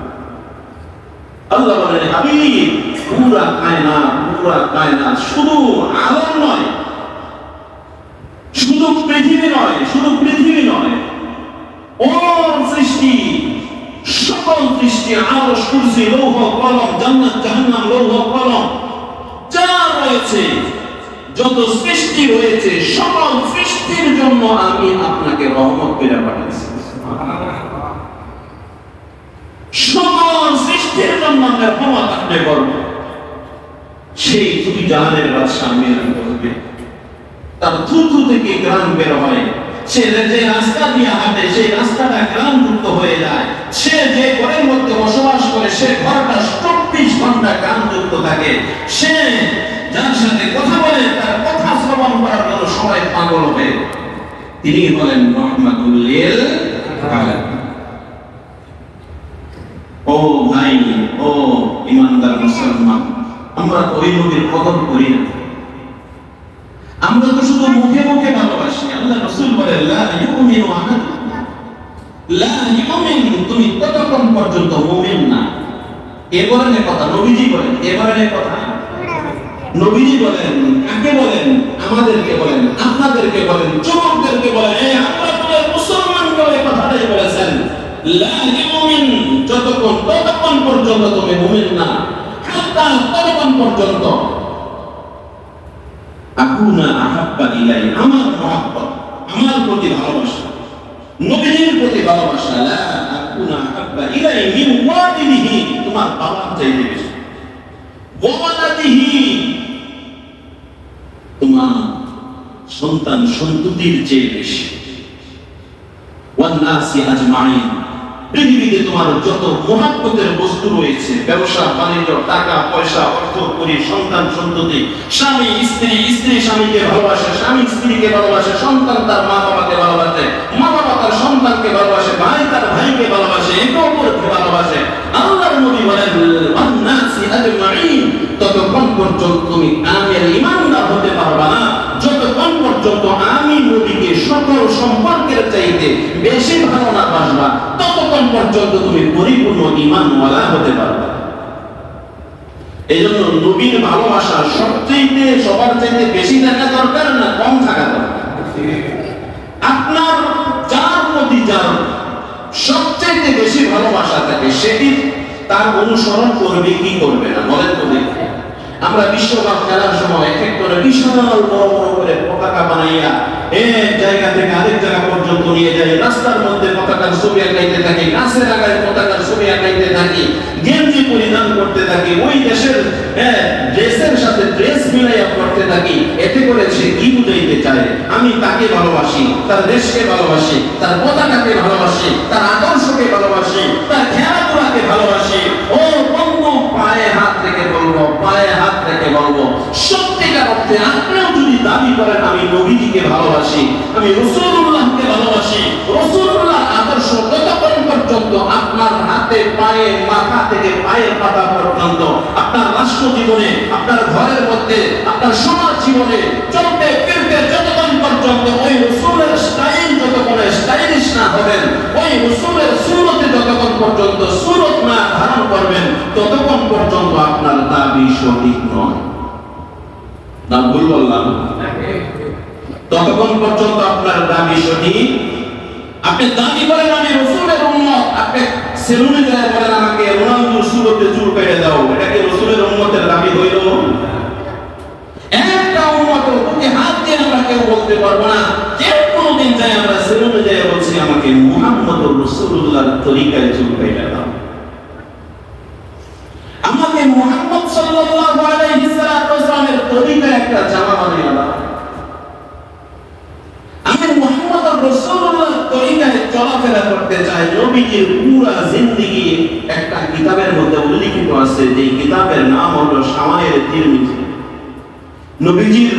আল্লাহ বলেন হাবিব পুরা কায়নাত শুধু আলম নয়, শুধু পৃথিবী নয়, ওর সৃষ্টি সকল সৃষ্টি, আরশ, কুরসি, লৌহ কলম, জান্নাত জাহান্নাম, লৌহ কলম যা রয়েছে, যত সৃষ্টি রয়েছে সকল সৃষ্টির জন্য আমি আপনাকে রহমত করে পাঠাইছি। সকল সৃষ্টির জন্য আমি রহমত আপনি করবেন। সেই 2 জাহানের বাদশা মেরান করবে, তার থুতু থেকে গ্রাম বের হয়, সে যে রাস্তা দিয়ে হাঁটে সেই রাস্তাটা গ্রামযুক্ত হয়ে যায়, সে যে ঘরের মধ্যে বসবাস করে সে ঘরটা 24 ঘন্টা গ্রামযুক্ত থাকে, সে যার সাথে কথা বলে তার কথা শ্রবণ করার জন্য সবাই পাগল হয়ে। তিনি বলেন রহমাতুল লিল আলামিন। ও ভাই, ও ইমানদার মুসলমান, আমরা তো ওই নবীর কদর করি না। আমরা তো শুধু মুখে মুখে ভালোবাসি। আল্লাহ রাসূল বলেন লা ইউমিনু আহাদুকুম, লা ইউমিন, তুমি ততক্ষণ পর্যন্ত মুমিন না। কে বলেন এই কথা? নবীজি বলেন। কে বলেন এই কথা? নবীজি বলেন। কাকে বলেন? আমাদেরকে বলেন, আপনাদেরকে বলেন, যুবকদেরকে বলেন। এই আমরা তো মুসলমানকে এই কথাটাই বলেছেন, লা ইউমিন, ততক্ষণ পর্যন্ত তুমি মুমিন না, হাত্তা, ততক্ষণ পর্যন্ত আকুনা আহাব্বা ইলাই, আমার মহব্বত, আমার প্রতি ভালোবাসা, নবীর প্রতি ভালোবাসা, লা আকুনা আহাব্বা ইলাই মিন ওয়ালিদিহি, তোমার বাবার চাইতে বেশি, ওয়ালাদিহি, তোমার সন্তান সন্ততির চেয়ে বেশি, ওয়ান নাসি আজমাইন, পৃথিবীতে তোমার যত মহব্বতের বস্তু রয়েছে, ব্যবসা বাণিজ্য, টাকা পয়সা, অর্থ করি, সন্তান সন্ততি, স্বামী স্ত্রী, স্ত্রী স্বামীকে ভালোবাসে, স্বামী স্ত্রীকে ভালোবাসে, সন্তান তার মা বাবাকে ভালোবাসে, মা বাবা তার সন্তানকে ভালোবাসে, ভাই তার ভাইকে ভালোবাসে, একে অপরকে ভালোবাসে। আল্লাহর নবী বলেন ওয়ান নাসি আজমাইন, ততক্ষণ পর্যন্ত তুমি কামেল ঈমানদার হতে পারবা না যতক্ষণ পর্যন্ত আমি নবীকে সকল সম্পর্কের চাইতে বেশি ভালো না বাসবা, ততক্ষণ পর্যন্ত তুমি পরিপূর্ণ ঈমানওয়ালা হতে পারবা। এজন্য নবীর ভালোবাসা সবার চাইতে বেশি থাকা দরকার না কম থাকা দরকার? আপনার যার প্রতি যার সবচাইতে বেশি ভালোবাসা থাকে, সেটি তার অনুসরণ করবে কি করবে না, বলেন তো দেখি। আমরা বিশ্বকাপ খেলার সময় এক এক করে বিশাল বড় বড় করে পতাকা বানাইয়া এক জায়গা থেকে আরেক জায়গা পর্যন্ত নিয়ে যাই, রাস্তার মধ্যে পতাকার ছবি আঁকাইতে থাকি, গাছের আগায় পতাকার ছবি আঁকাইতে থাকি, গেঞ্জি পরিধান করতে থাকি, ওই দেশের ড্রেসের সাথে ড্রেস মিলাইয়া করতে থাকি। এতে করে সে কি বুঝাইতে চায়? আমি তাকে ভালোবাসি, তার দেশকে ভালোবাসি, তার পতাকাকে ভালোবাসি, তার আদর্শকে ভালোবাসি, তার খেলাধুলাকে ভালোবাসি। ও বন্ধু, পায়ে হাত রেখে বলবো, পায়ে হাত রেখে বলবো, সত্যিকার অর্থে আপনিও যদি দাবি করেন আমি নবীজিকে ভালোবাসি, আমি রাসূলুল্লাহকে ভালোবাসি, রাসূলুল্লাহ আদর্শ ততক্ষণ পর্যন্ত আপনার হাতে পায়ে, মাথা থেকে পায়ের পাতা পর্যন্ত, আপনার রাষ্ট্র জীবনে, আপনার ঘরের মধ্যে, আপনার সমাজ জীবনে চলতে ফিরতে যতক্ষণ পর্যন্ত ওই রাসূলের স্টাইল যতক্ষণ স্টাইলিশ না হবেন, ওই রাসূলের সুন্নতে যতক্ষণ পর্যন্ত সুন্নত না ধারণ করবেন, ততক্ষণ পর্যন্ত আপনার দাবি সঠিক নয়। না ভুল বললাম? ততক্ষণ পর্যন্ত আপনার দাবি সঠিক। আপনি দাবি করেন আমি রাসূলের উম্মত, আপনি সেলুনে যায় বলেন আমাকে রোনালদোর সুরতে চুল কেটে দাও, এটা কি রাসূলের উম্মতের দাবি হইল? একটা উম্মত ওকে হাত দিয়ে আমরা কেউ বলতে পারবো না। কেউ কোনোদিন যায় আমরা সেলুনে যায় বলছি আমাকে মুহাম্মদুর রাসূলুল্লাহর তরিকায় চুল কেটে দাও, আমাকে মুহাম্মদ সাল্লাল্লাহু আলাইহি ওয়াসাল্লামের তরিকায় একটা জামা বানিয়ে দাও, আমি মুহাম্মদুর রাসূলুল্লাহর তরিকায় চলাফেরা করতে চাই। নবীজির পুরো জিন্দেগি একটা কিতাবের মধ্যে উল্লেখিত আছে, যে কিতাবের নাম হলো শামায়েলে তিরমিজি। নবীজির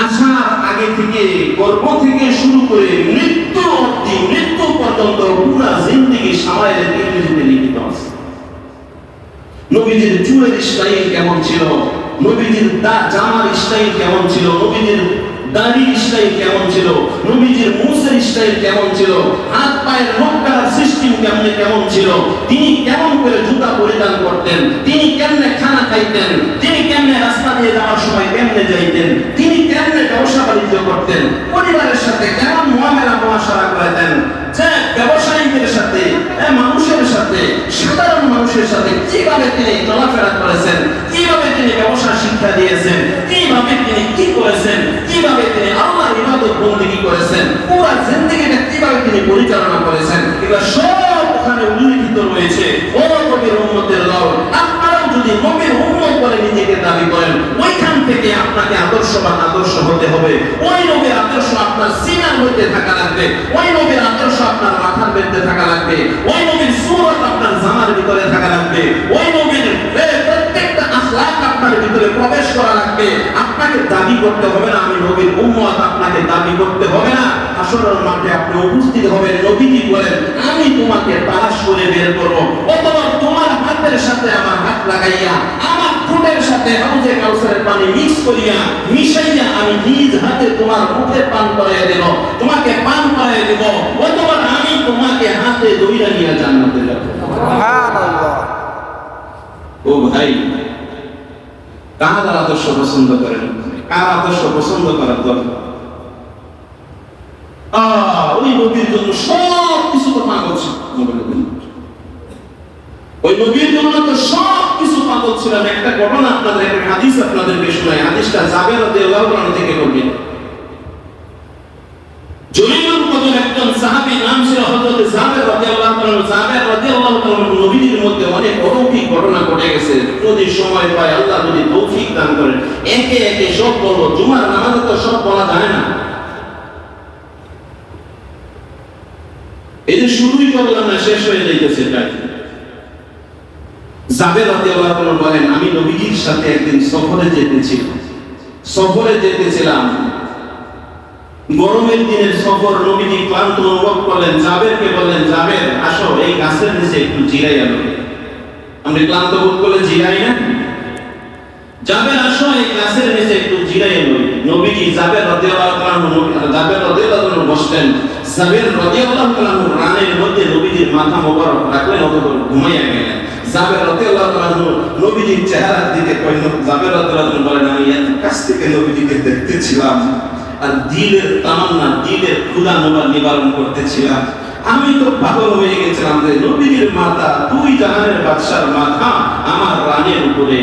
আসার আগে থেকে, গর্ভ থেকে শুরু করে মৃত্যু অবধি, মৃত্যু পর্যন্ত পুরো জিন্দেগি শামায়েলে তিরমিজিতে লিখিত আছে। নবীজির চুলের স্টাইল কেমন ছিল, নবীজির জামার স্টাইল কেমন ছিল, নবীজির দাড়ির স্টাইল কেমন ছিল, নবীজির মুখের স্টাইল কেমন ছিল, হাত পায়ের নখ কাটার সিস্টেম কেমন ছিল, তিনি কেমন করে জুতা পরিধান করতেন, তিনি কেমনে খানা খাইতেন, তিনি কেমনে রাস্তা দিয়ে যাওয়ার সময় কেমনে যাইতেন, তিনি কেমনে ব্যবসা বাণিজ্য করতেন, পরিবারের সাথে কেমন মুআশারা করতেন, যে ব্যবসায়ীদের সাথে, মানুষের সাথে, সাধারণ মানুষের সাথে কিভাবে তিনি চলাফেরা করেছেন, কিভাবে তিনি ব্যবসা শিক্ষা দিয়েছেন, কিভাবে তিনি কি করেছেন, কিভাবে তিনি আল্লাহর ইবাদত বন্দেগী করেছেন, পুরো জিন্দেগিটা কিভাবে তিনি পরিচালনা করেছেন, এগুলো সব ওখানে উল্লেখিত রয়েছে। ও নবীর উম্মতের দল, আপনারাও যদি নবীর উম্মত বলে নিজেকে দাবি করেন, ওইখান থেকে আপনাকে আদর্শবান আদর্শ হতে হবে। ওই নবীর আদর্শ আপনার সিনার মধ্যে থাকা লাগবে, ওই নবীর আদর্শ আপনার মাথার মধ্যে থাকা লাগবে, ওই নবীর সুরত আপনার জামার ভিতরে থাকা লাগবে, ওই নবীর প্রত্যেকটা আখলাক আপনার ভিতরে প্রবেশ করা লাগবে। আপনাকে দাবি করতে হবে না আমি নবীর উম্মত, আপনাকে দাবি করতে হবে না হাসরের মাঠে আপনি উপস্থিত হবেন। নবীজি বলেন আমি তোমাকে তালাশ করে বের করব, অথবা তোমার হাতে হাতের সাথে আমার হাত লাগাইয়া আমার ঠোঁটের সাথে হাউজে কাউসারের পানি মিক্স করিয়া মিশাইয়া আমি নিজ হাতে তোমার মুখে পান করাইয়া দেব, তোমাকে পান করাইয়া দেব, অথবা আমি তোমাকে হাতে ধইরা নিয়ে জান্নাতে যাব। সুবহানাল্লাহ। ও ভাই, কার আদর্শ পছন্দ করেন? কার আদর্শ পছন্দ করার দরকার? ওই নবীর জন্য সব কিছু তো পাগল ছিল, ওই নবীর জন্য তো সব কিছু পাগল ছিলেন। একটা ঘটনা আপনাদের, একটা হাদিস আপনাদেরকে শোনাই। হাদিসটা জাবের রাদিয়াল্লাহু আনহু থেকে বলবেন। জলিলুল কদর একজন সাহাবী, নাম ছিল হযরত জাবের রাদিয়াল্লাহু আনহু। জাবের রাদিয়াল্লাহু আনহু নবীর মধ্যে অনেক অলৌকিক ঘটনা ঘটে গেছে। যদি সময় পায়, আল্লাহ যদি তৌফিক দান করেন, একে একে সব বলবো। জুমার নামাজে তো সব বলা যায় না, এই যে শুরুই করলাম না, শেষ হয়ে যাইতেছে। জাবের রাদিয়াল্লাহু আনহু বলেন, আমি নবীজির সাথে একদিন সফরে যেতেছিলাম। গরমের দিনের সফর, নবীজি ক্লান্ত অনুভব করলেন। জাবেরকে বললেন, জাবের আসো, এই গাছের নিচে একটু জিরাই আলো। আমরা ক্লান্ত বোধ করলে জিরাই না? জাবের আসো, এই গাছের নিচে একটু জিরাই আলো। নবীজি জাবের রাদিয়াল্লাহু আনহু বসলেন। জাবের রাদিয়াল্লাহু আনহু রানের মধ্যে নবীজির মাথা মোবারক রাখলেন, অতঃপর ঘুমাইয়া গেলেন। জাবের রাদিয়াল্লাহু আনহু নবীজির চেহারার দিকে কইলেন। জাবের রাদিয়াল্লাহু আনহু বলেন, আমি এত কাছ থেকে নবীজিকে দেখতেছিলাম আর দিলের তামান্না, দিলের ক্ষুধা নিবারণ করতেছিলাম। আমি তো পাগল হয়ে গেছিলাম যে নবীজির মাথা, দুই জাহানের বাদশার মাথা আমার রানের উপরে।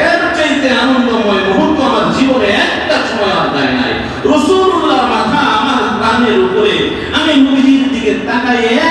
এর চাইতে আনন্দময় মুহূর্ত আমার জীবনে একটা সময় আর যায় নাই। রাসূলুল্লাহর মাথা আমার রানের উপরে। আমি নবীজির দিকে তাকাইয়া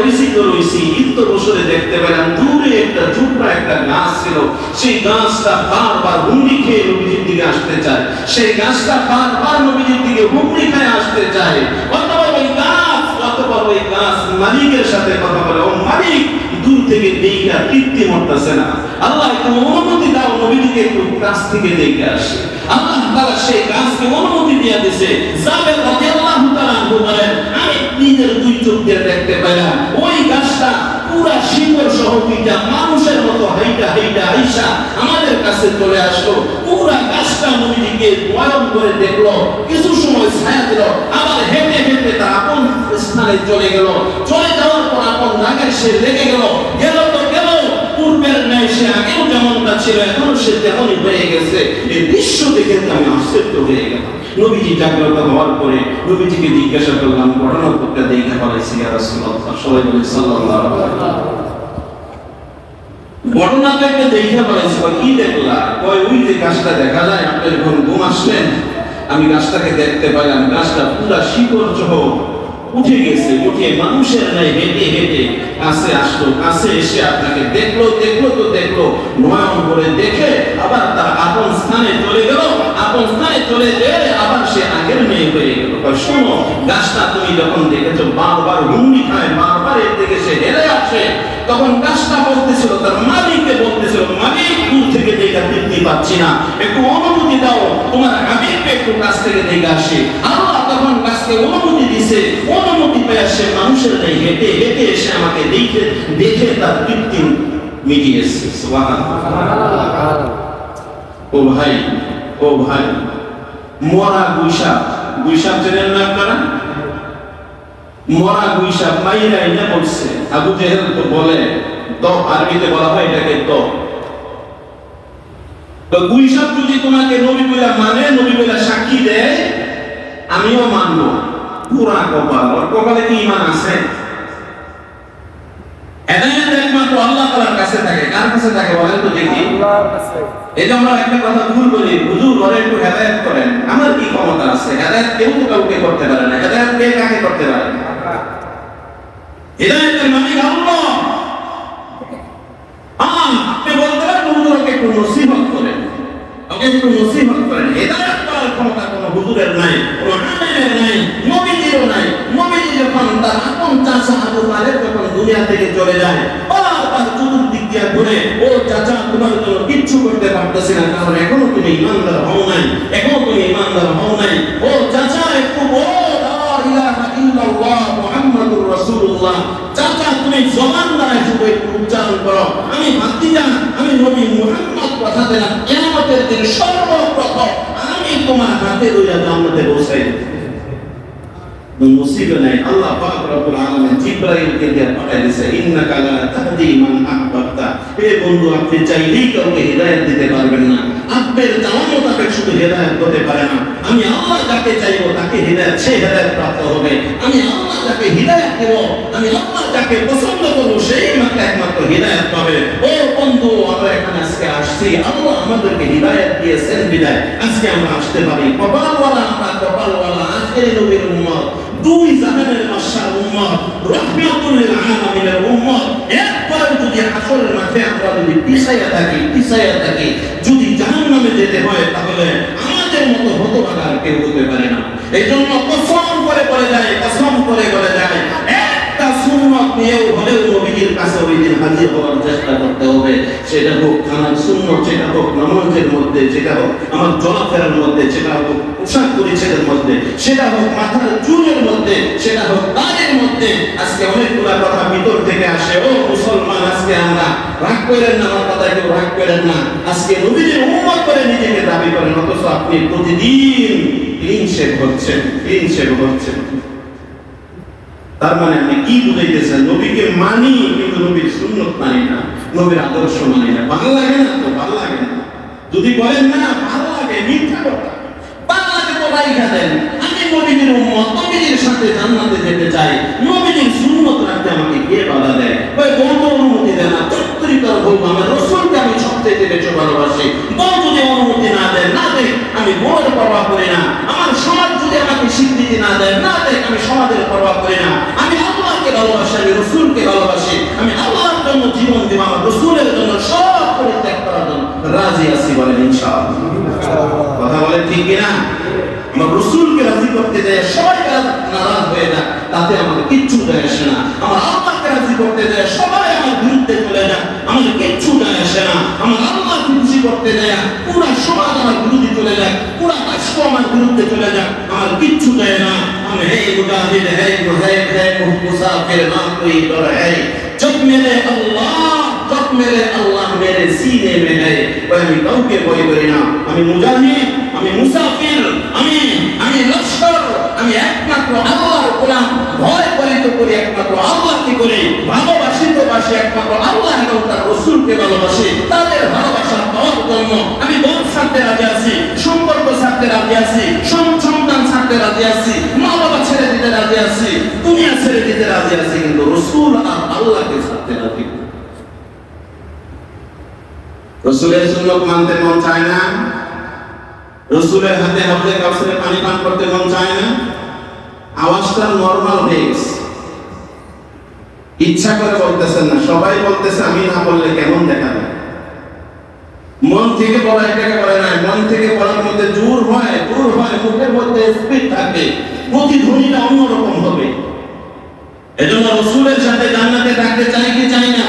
রইছি। ইতো বছরে দেখতে পেলাম দূরে একটা ঝুপড়া একটা গাছ ছিল। সেই গাছটা বারবার হুমড়ি খেয়ে নবীজির দিকে আসতে চায়। সেই গাছটা বারবার নবীজির দিকে হুমড়ি খেয়ে আসতে চায়। অতঃপর ওই গাছ মালিকের সাথে কথা বলে, ও মালিক, দূর থেকে দেখা তৃপ্তি মরতেছে না, আল্লাহ একটু অনুমতি দাও, নবীজিকে একটু কাছ থেকে দেখে আসে। আল্লাহ তাআলা সেই গাছকে অনুমতি দিয়ে দিয়েছে। জাবের রাদিয়াল্লাহু তাআলা বলেন, আমি নিজের দুই চোখ দিয়ে দেখতে পেলাম ওই গাছটা পুরা শিকড় সহ পিটা মানুষের মতো হাইটা আইসা আমাদের কাছে চলে আসলো। পুরা গাছটা নবীজিকে বয়ন করে দেখলো, কিছু সময় ছায়া দিল, আবার হেঁটে তার আপন স্থানে চলে গেল। চলে যাওয়ার পর আপন জায়গায় সে লেগে গেল। পূর্বের ন্যায় সে আগেও যেমনটা ছিল, এখনো সে তেমনই হয়ে গেছে। এই দৃশ্য দেখে আমি আশ্চর্য হয়ে গেলাম। নবীজি জাগ্রত হওয়ার পরে নবীজিকে জিজ্ঞাসা করলাম, ঘটনাটা দেখে বলেছি, ইয়া রাসূলুল্লাহ, সবাই বলে সাল্লাল্লাহু আলাইহি ওয়াসাল্লাম, ঘটনাটা দেখে বলেছি, কি দেখলা? কয়, ওই যে গাছটা দেখা যায়, আপনি যখন ঘুম আসলেন আমি গাছটাকে দেখতে পাইলাম, গাছটা পুরা শিকড় সহ উঠে গেছে। উঠে মানুষের নাই হেঁটে কাছে আসলো। কাছে এসে আপনাকে দেখলো নয়ন করে দেখে আবার তার আপন স্থানে চলে গেল। আপন স্থানে চলে যেয়ে আবার সে আগের মেয়ে হয়ে গেল। শোনো, গাছটা তুমি যখন দেখেছো বারবার হুমড়ি খায়, বারবার এর দিকে সে হেরে আসে, তখন গাছটা বলতেছিল, তার মালিককে বলতেছিল, মালিক, দূর থেকে দেখে তৃপ্তি পাচ্ছি না, একটু অনুমতি দাও, তোমার হাবিবকে একটু কাছ থেকে দেখে আসে। আল্লাহ তখন গাছকে অনুমতি দিছে। অনুমতি পেয়ে সে মানুষের নেই হেঁটে এসে আমাকে দেখে তার তৃপ্তি মিটিয়েছে। সুবহানাল্লাহ। ও ভাই, মরা গুইসাপ জানেন না আপনারা? মরা গুইসাপ মাইরা এটা বলছে। আবু জেহেল তো বলে, আরবিতে বলা হয় এটাকে তো গুইসাপ যদি তোমাকে নবী বলে সাক্ষী দেয়, আমিও মানবো। পুরা কপাল, ওর কপালে কি ঈমান আছে? হেদায়েত একমাত্র আল্লাহ তাআলার কাছে থাকে। কার কাছে থাকে বলেন তো দেখি? আল্লাহর কাছে। এই যে আমরা একটা কথা ভুল বলি, হুজুর ওরে একটু হেদায়েত করেন। আমার কি ক্ষমতা আছে? হেদায়েত কেউ তো কাউকে করতে পারে না। হেদায়েত কে কাকে করতে পারে? হেদায়েতের মালিক আল্লাহ। আপনি বলতে পারেন হুজুরকে একটু নসিহত করেন, ওকে একটু নসিহত করেন। হেদায়েত করার ক্ষমতা কোনো হুজুরের নাই, কোনো আলেমের নাই, নবীজিরও নাই। নবীজি যখন তার আপন চাচা আবু তালেব যখন দুনিয়া থেকে চলে যায়, বারবার চতুর্দিক দিয়ে ঘুরে, ও চাচা, তোমার জন্য কিচ্ছু করতে পারতেছি না, কারণ এখনো তুমি ইমানদার হও নাই। ও চাচা, একটু বলো লা ইলাহা ইল্লাল্লাহ মুহাম্মাদুর রাসূলুল্লাহ। আমি ভাতিজা, আমি নবী মুহাম্মদ কথা দিলাম কিয়ামতের দিন সর্বপ্রথম আমি তোমার হাতে ধরে জান্নাতে পৌঁছাই দেব। মুসিবত নাই, আল্লাহ পাক রব্বুল আলামিন জিবরাইলকে দিয়ে পাঠিয়ে দিয়েছে, ইন্নাকা লা তাহদি মান আহবাবতা। হে বন্ধু, আপনি চাইলেই কাউকে হিদায়াত দিতে পারবেন না, আপনার চাওয়া মোতাবেক শুধু হিদায়াত হতে পারে না। আমি আল্লাহ যাকে চাইবো তাকে হিদায়াত, সে হিদায়াত প্রাপ্ত হবে। আমি আল্লাহ যাকে হিদায়াত দেব, আমি আল্লাহ যাকে পছন্দ করব, সেই মাত্র একমাত্র হিদায়াত পাবে। ও বন্ধু, আমরা এখানে আজকে আসছি, আল্লাহ আমাদেরকে হিদায়াত দিয়েছেন বিদায় আজকে আমরা আসতে পারি। কপালওয়ালা আমরা, কপালওয়ালা আখেরি নবীর উম্মত, দুই জাহানের মাশার উম্মত, রাহমাতুল লিল আলামিনের উম্মত। একবার যদি হাসরের মাঠে আমরা যদি পিছাইয়া থাকি যদি জাহান্নামে যেতে হয়, তাহলে আমাদের মতো হতভাগা আর কেউ হতে পারে না। এই জন্য কসম করে বলে যায়, একটা সুন্নাত নিয়েও হলেও নবীর কাছে ওই দিন হাজির হওয়ার চেষ্টা করতে হবে। সেটা হোক খানার সুন্নাত, সেটা হোক নামাজের মধ্যে, সেটা হোক আমার চলাফেরার মধ্যে, সেটা হোক পোশাক পরিচ্ছদের মধ্যে, সেটা হোক মাথার চুলের মধ্যে, সেটা হোক দাড়ির মধ্যে। আজকে অনেকগুলা কথা ভিতর থেকে আসে। ও মুসলমান, আজকে আমরা রাগ করেন না, আমার কথা কেউ রাগ করেন না। আজকে নবীর উম্মত করে নিজেকে দাবি করেন, অথচ আপনি প্রতিদিন ক্লিন শেভ হচ্ছেন। তার মানে আপনি কি বুঝাইতেছেন? নবীকে মানি কিন্তু নবীর সুন্নাত মানি না, নবীর আদর্শ মানি না। ভালো লাগে না তো, ভালো লাগে না। যদি বলেন না ভালো লাগে, মিথ্যা কথা। ভালো লাগে তো রাইখা দেন। আমি নবীর উম্মত, নবীর সাথে জান্নাতে যেতে চাই, নবীর সুন্নাত রাখতে আমাকে কে বাধা দেয়? ওই বলতো অনুমতি দেয় না, চত্বরিকার বলবো আমার রাসূলকে আমি সবচেয়ে বেশি ভালোবাসি। বল যদি অনুমতি না দেয়, আমি বউয়ের পরোয়া করি না। আমার সমাজ যদি আমাকে স্বীকৃতি না দেয়, আমি সমাজের পরোয়া করি না। আমি আল্লাহকে ভালোবাসি, আমি রাসূলকে ভালোবাসি। আমি আল্লাহর জন্য জীবন দিব, আমার রাসূলের জন্য সব পরিত্যাগ করার জন্য রাজি আছি। বলেন ইনশাআল্লাহ। কথা বলেন ঠিক কিনা? আমার রাসূলকে রাজি করতে যায় সবাই নারাজ হয়ে যায়, তাতে আমাকে কিচ্ছু যায় আসে না। আমার আল্লাহকে রাজি করতে যায় সবাই আমার বিরুদ্ধে চলে যায়, আমাকে কিচ্ছু যায় আসে না। আমার আল্লাহকে খুশি করতে যায় পুরো সমাজ আমার বিরুদ্ধে চলে যায়, পুরো রাষ্ট্র আমার বিরুদ্ধে চলে যায়, আমার কিচ্ছু যায় না। আমি হে মুজাহিদ, হে মুজাহিদ, হে মুসাফির, না কোই ডর है जब मेरे अल्लाह मेरे सीने में है। আমি কাউকে ভয় করি না। আমি মুজাহিদ, আমি মুসাফির, আমি লস্কর, আমি একমাত্র আল্লাহর গোলাম। ভয় পালিত করি একমাত্র আল্লাহকে করি, ভালোবাসি তো বাসি একমাত্র আল্লাহ এবং তার রাসূলকে ভালোবাসি। তাদের ভালোবাসা পাওয়ার জন্য আমি বউ ছাড়তে রাজি আছি, সম্পর্ক ছাড়তে রাজি আছি, সন্তান ছাড়তে রাজি আছি, মা বাবা ছেড়ে দিতে রাজি আছি, দুনিয়া ছেড়ে দিতে রাজি আছি, কিন্তু রাসূল আর আল্লাহকে ছাড়তে রাজি। রাসূলের সুন্নাত মানতে মন চায় না, রাসূলের হাতে হাতে কাউসারে পানি পান করতে মন চায় না। আওয়াজটা নরমাল হয়ে গেছে, ইচ্ছা করে বলতেছেন না, সবাই বলতেছে আমি না বললে কেমন দেখাবে। মন থেকে বলা এটাকে বলে না, মন থেকে বলার মধ্যে জোর হয়, মুখের মধ্যে স্পিড থাকে, প্রতিধ্বনিটা অন্যরকম হবে। এজন্য রাসূলের সাথে জান্নাতে থাকতে চাই কি চাই না?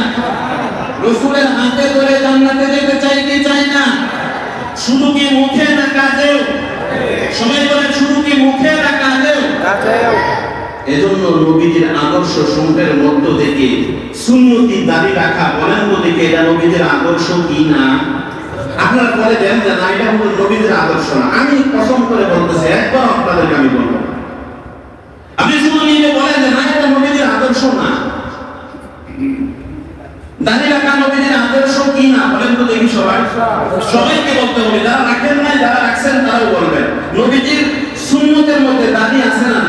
রাসূলের হাতে ধরে জান্নাতে যেতে চাই কি চাই না? শুধু কি মুখে না কাজেও? সবাই বলে শুধু কি মুখে না কাজেও? এজন্য নবীজির আদর্শ সমূহের মধ্য থেকে সুন্নতি দাবি রাখা, বলেন তো দেখি এটা নবীজির আদর্শ কি না? আপনারা বলে দেন যে না এটা হলো নবীজির আদর্শ না। আমি কসম করে বলতেছি, একবার আপনাদেরকে আমি বলবো, আপনি শুধু নিয়ে বলেন যে না এটা নবীজির আদর্শ না। দাবি রাখা নবীজির আদর্শ কি না বলেন তো দেখি। সবাইকে বলতে হবে, যারা রাখেন নাই যারা রাখছেন তারাও বলবেন। নবীজির সুন্নতের মধ্যে দাবি আছে না?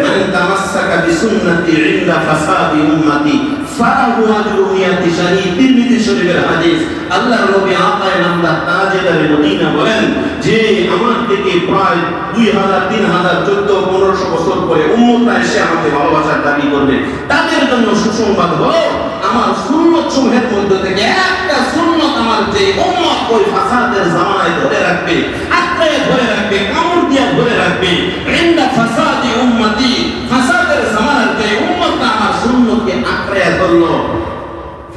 মান তামাসসাকা বিসুন্নতি ইনদা ফাসাদি উম্মতি ফাহু আজরুমিয়াতি শাহীদ। তিরমিজি শরীফের হাদিস। আল্লাহর নবী আকায়ে নামদার তাজেদারে মদিনা বলেন যে আমার থেকে প্রায় 2000, 3000, 1400, 1500 বছর পরে উম্মতরা এসে আমাকে ভালোবাসার দাবি করবে। তাদের জন্য সুসংবাদ হলো আমার সুন্নাত সমূহের মধ্যে থেকে একটা সুন্নাত আমার যে উম্মত ওই ফাসাদের জামানায় ধরে রাখবে, আঁকড়ে ধরে রাখবে, কামড় দিয়া ধরে রাখবে। ইনদা ফাসাদি উম্মতি, ফাসাদের জামানার যে উম্মতটা আমার সুন্নাতকে আঁকড়ে ধরলো,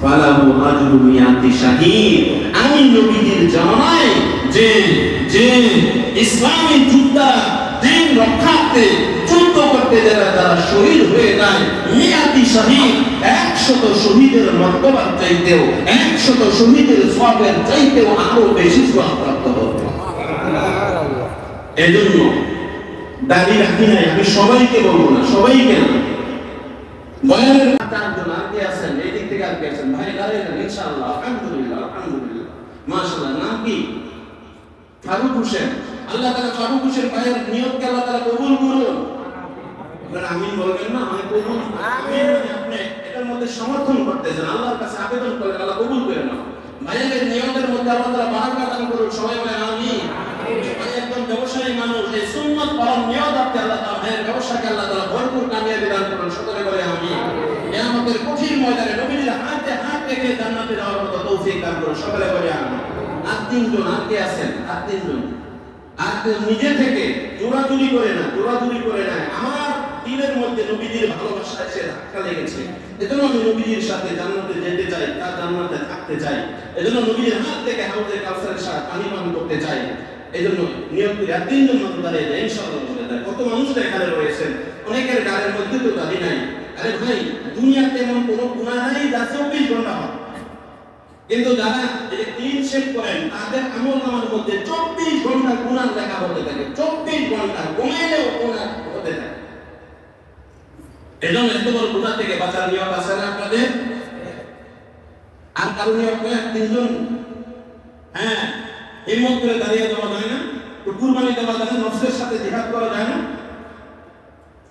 ফালাহু আজরু মিয়াতি শাহীদ। আমি নবীজির জামানায় যে ইসলামী যোদ্ধা দিন রক্ষার্থে যুদ্ধ করতে পথে যারা শহীদ হয়ে যায়, মিয়াতি শহীদ, 100 শহীদের মর্তবা চাইতেও, 100 শহীদের সওয়াবের চাইতেও আরো বেশি সওয়াব প্রাপ্ত হবে। এজন্য দাড়ি রাখি নাই, আমি সবাইকে বলবো না, সবাইকে না, বয়ানের 4 জন আগে আছেন, এই দিক থেকে আগে আছেন, ভাই দাঁড়িয়ে যান ইনশাআল্লাহ। আলহামদুলিল্লাহ, আলহামদুলিল্লাহ, মাশাআল্লাহ। নাম কি? ফারুক হোসেন। আল্লাহ তাআলা ফারুক হোসেন ভাইয়ের নিয়তকে আল্লাহ তাআলা কবুল করুন। আপনারা আমিন বলবেন না? আমি কবুল আমিন, আপনি এটার মধ্যে সমর্থন করতেছেন, আল্লাহর কাছে আবেদন করেন, আল্লাহ কবুল করে নাও। ভাইয়ের নিয়তের মধ্যে আল্লাহ তাআলা বারাকা দান করুন। সবাই বলেন আমিন। ভাই একদম ব্যবসায়ী মানুষ, এই সুন্নাত পালন নিয়ত আপনি আল্লাহ তাআলা ভাইয়ের ব্যবসাকে আল্লাহ তাআলা ভরপুর কামিয়াবি দান করুন। সকলে বলে আমিন। কিয়ামতের কঠিন ময়দানে নবীর হাতে হাত রেখে জান্নাতে যাওয়ার মতো তৌফিক দান করুন। সকলে বলে আমিন। আর 3 জন আগে আছেন, আর 3 জন আর নিজে থেকে জোরাজুরি করে না, জোরাজুরি করে না, আমার দিলের মধ্যে নবীজির ভালোবাসা এসে ধাক্কা লেগেছে, এজন্য আমি নবীজির সাথে জান্নাতে যেতে চাই, তার জান্নাতে থাকতে চাই, এজন্য নবীজির হাত থেকে হাউজে কাউসারের সাথে পানি পান করতে চাই। এজন্য নিয়ত করে 3 জন মানুষ দাঁড়িয়ে যায়, ইনশাআল্লাহ বলে যায়। কত মানুষ এখানে রয়েছেন, অনেকের গায়ের মধ্যে তো দাড়ি নাই। আরে ভাই, দুনিয়াতে এমন কোনো গুনাহ নাই যা 24 ঘন্টা হয়, কিন্তু যারা এই ক্লিন শেভ করেন তাদের আমলনামার মধ্যে 24 ঘন্টা গুনাহ লেখা হতে থাকে, 24 ঘন্টা ঘুমাইলেও গুনাহ হতে থাকে। এজন্য এত বড় গুনাহ থেকে বাঁচার নিয়ত আছে না আপনাদের? আর কারণ নিয়ত 3 জন, হ্যাঁ, হিম্মত করে দাঁড়িয়ে যাওয়া যায় না, কুরবানি দেওয়া যায় না, নফসের সাথে জিহাদ করা যায় না।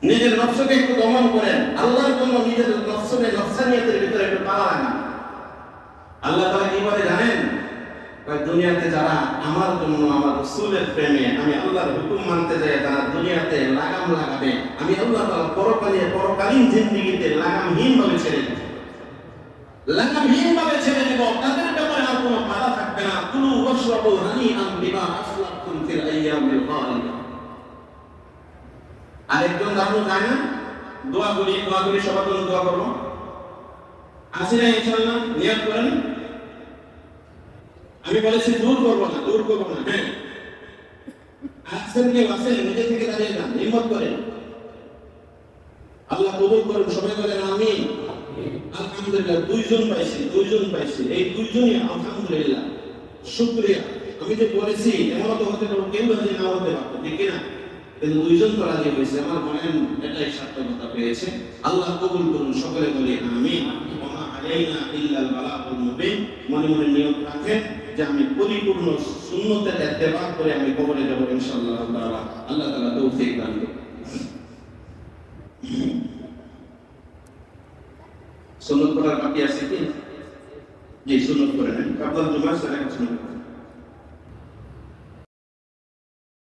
নিজের নফসকে একটু দমন করেন, আল্লাহর জন্য নিজের নফসকে নফসানিয়তের ভিতরে একটু পালা লাগান। আল্লাহ তাআলা কি বলে জানেন? দুনিয়াতে যারা আমার জন্য, আমার রাসূলের প্রেমে, আমি আল্লাহর হুকুম মানতে যাই, তারা দুনিয়াতে লাগাম লাগাবে, আমি আল্লাহ তাআলা পরকালীন জিন্দেগিতে লাগামহীন ভাবে ছেড়ে দেব, লাগামহীন ভাবে ছেড়ে দেব। তাদের ব্যাপারে আর কোনো বাধা থাকবে না। কুলু ওয়াশরাবু হানিআন বিমা আসলাফতুম ফিল আইয়ামিল খালিদা। আরেকজন দাঁড়ানো যায় না? দোয়া করি, সবার জন্য দোয়া করবো। আসি না ইনশাআল্লাহ? নিয়ত করেন। আমি বলেছি দূর করবো না, দূর করবো না। হ্যাঁ, আসেন, কেউ আসেন, নিজে থেকে দাঁড়িয়ে যান, হিম্মত করেন। আল্লাহ কবুল করুন। সবাই বলেন আমিন। আলহামদুলিল্লাহ, 2 জন পাইছি, 2 জন পাইছি। এই 2 জনই আলহামদুলিল্লাহ, শুকরিয়া। আমি যে বলেছি এমন তো হতে পারে কেউ রাজি না হতে পারতো, ঠিক না? কিন্তু 2 জন তো রাজি হয়েছে, আমার মনে হয় এটাই সার্থকতা পেয়েছে। আল্লাহ কবুল করুন। সকলে বলি আমিন। ওয়া আলাইনা ইল্লাল বালাগুল মুবিন। মনে মনে নিয়ত রাখেন যে আমি পরিপূর্ণ সুন্নতের ইত্তেবা করে আমি কবরে যাব ইনশাআল্লাহ তাআলা। আল্লাহ তাআলা তৌফিক দান করুন। সুন্নত করার বাকি আছে কি? জি, সুন্নত করে নেন। কাবলাল জুমা সালাত সুন্নত।